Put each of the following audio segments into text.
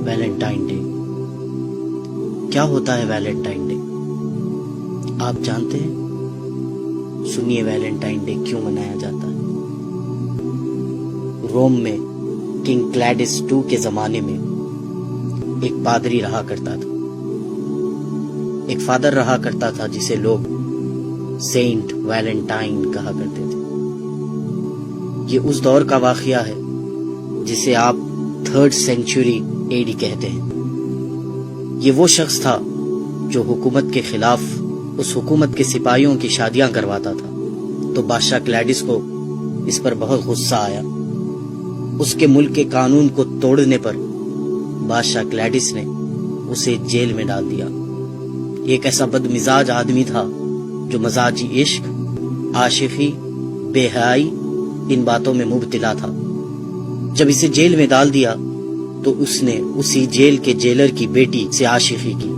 Valentine day کیا ہوتا ہے؟ ویلنٹائن ڈے آپ جانتے ہیں؟ سنیے ویلنٹائن ڈے کیوں منایا جاتا ہے۔ روم میں کنگ کلیڈس II کے زمانے میں ایک پادری رہا کرتا تھا، ایک فادر رہا کرتا تھا جسے لوگ سینٹ ویلنٹائن کہا کرتے تھے۔ یہ اس دور کا واقعہ ہے جسے آپ 3rd سینچری AD کہتے ہیں۔ یہ وہ شخص تھا جو حکومت کے خلاف اس حکومت کے سپاہیوں کی شادیاں کرواتا تھا، تو بادشاہ کلیڈس کو اس پر بہت غصہ آیا۔ اس کے ملک کے قانون کو توڑنے پر بادشاہ کلیڈس نے اسے جیل میں ڈال دیا۔ ایک ایسا بد مزاج آدمی تھا جو مزاجی عشق، عاشقی، بے حیائی ان باتوں میں مبتلا تھا۔ جب اسے جیل میں ڈال دیا تو اس نے اسی جیل کے جیلر کی بیٹی سے عاشقی کی،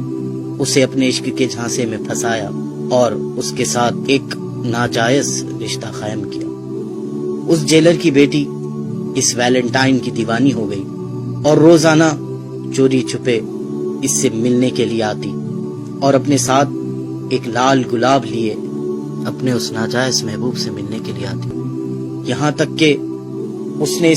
اسے اپنے عشق کے جھانسے میں پھنسایا اور اس کے ساتھ ایک ناجائز رشتہ قائم کیا۔ اس جیلر کی بیٹی اس ویلنٹائن کی دیوانی ہو گئی اور روزانہ چوری چھپے اس سے ملنے کے لیے آتی اور اپنے ساتھ ایک لال گلاب لیے اپنے اس ناجائز محبوب سے ملنے کے لیے آتی، یہاں تک کہ اس نے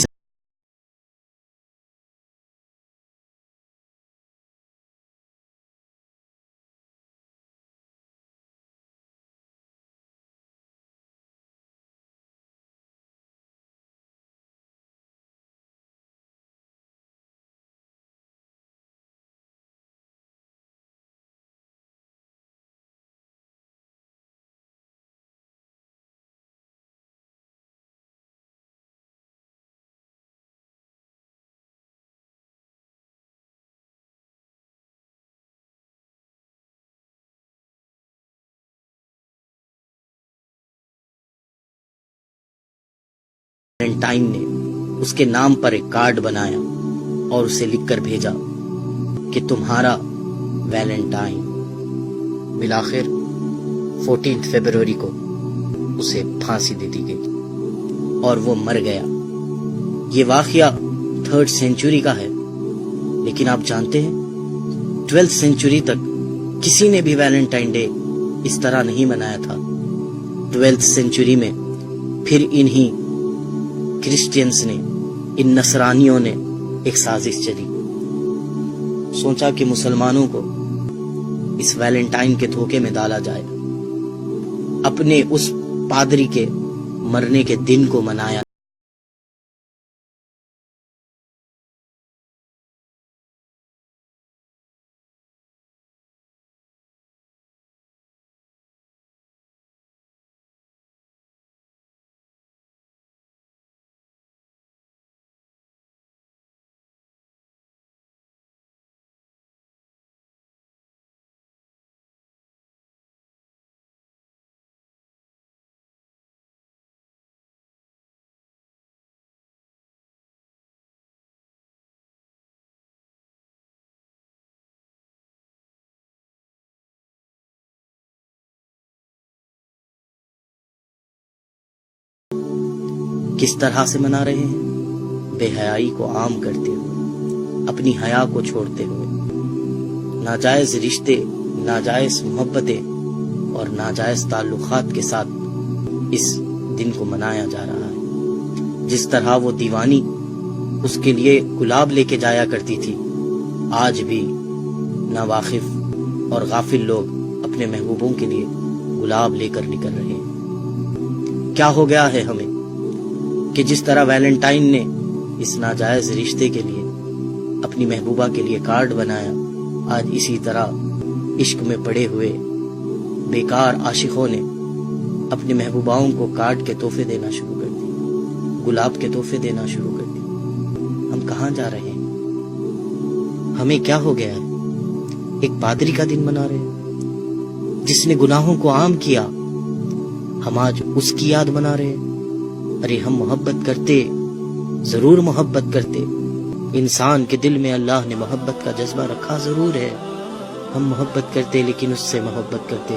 ویلنٹائن نے اس کے نام پر ایک کارڈ بنایا اور اسے لکھ کر بھیجا کہ تمہارا ویلنٹائن۔ بالآخر 14 فروری کو اسے پھانسی دے دی گئی اور وہ مر گیا۔ یہ واقعہ 3rd سینچری کا ہے، لیکن آپ جانتے ہیں 12th سینچری تک کسی نے بھی ویلنٹائن ڈے اس طرح نہیں منایا تھا۔ 12th سینچری میں پھر انہی کرسچینز نے، ان نصرانیوں نے ایک سازش چلی، سوچا کہ مسلمانوں کو اس ویلنٹائن کے دھوکے میں ڈالا جائے، اپنے اس پادری کے مرنے کے دن کو منایا۔ کس طرح سے منا رہے ہیں؟ بے حیائی کو عام کرتے ہوئے، اپنی حیا کو چھوڑتے ہوئے، ناجائز رشتے، ناجائز محبتیں اور ناجائز تعلقات کے ساتھ اس دن کو منایا جا رہا ہے۔ جس طرح وہ دیوانی اس کے لیے گلاب لے کے جایا کرتی تھی، آج بھی ناواقف اور غافل لوگ اپنے محبوبوں کے لیے گلاب لے کر نکل رہے ہیں۔ کیا ہو گیا ہے ہمیں کہ جس طرح ویلنٹائن نے اس ناجائز رشتے کے لیے اپنی محبوبہ کے لیے کارڈ بنایا، آج اسی طرح عشق میں پڑے ہوئے بیکار عاشقوں نے اپنی محبوباؤں کو کارڈ کے تحفے دینا شروع کر دی، گلاب کے تحفے دینا شروع کر دی۔ ہم کہاں جا رہے ہیں؟ ہمیں کیا ہو گیا ہے؟ ایک پادری کا دن منا رہے ہیں جس نے گناہوں کو عام کیا، ہم آج اس کی یاد منا رہے ہیں۔ ارے ہم محبت کرتے، ضرور محبت کرتے، انسان کے دل میں اللہ نے محبت کا جذبہ رکھا ضرور ہے، ہم محبت کرتے لیکن اس سے محبت کرتے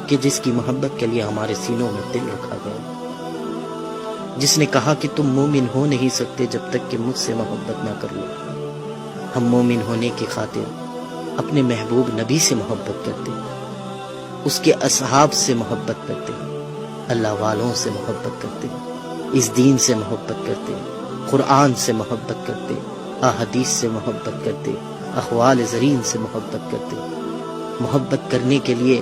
کہ جس کی محبت کے لیے ہمارے سینوں میں دل رکھا گیا۔ جس نے کہا کہ تم مومن ہو نہیں سکتے جب تک کہ مجھ سے محبت نہ کر لو۔ ہم مومن ہونے کی خاطر اپنے محبوب نبی سے محبت کرتے، اس کے اصحاب سے محبت کرتے، اللہ والوں سے محبت کرتے، اس دین سے محبت کرتے، قرآن سے محبت کرتے، احادیث سے محبت کرتے، اقوال زرین سے محبت کرتے۔ محبت کرنے کے لیے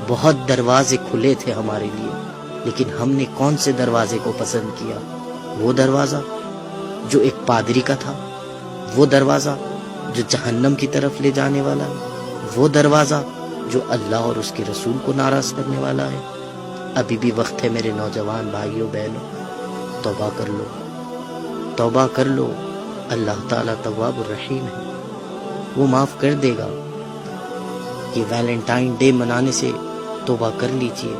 بہت دروازے کھلے تھے ہمارے لیے، لیکن ہم نے کون سے دروازے کو پسند کیا؟ وہ دروازہ جو ایک پادری کا تھا، وہ دروازہ جو جہنم کی طرف لے جانے والا ہے، وہ دروازہ جو اللہ اور اس کے رسول کو ناراض کرنے والا ہے۔ ابھی بھی وقت ہے میرے نوجوان بھائیوں بہنوں، توبہ کر لو، توبہ کر لو۔ اللہ تعالیٰ تواب الرحیم ہے، وہ معاف کر دے گا۔ یہ ویلنٹائن ڈے منانے سے توبہ کر لیجئے۔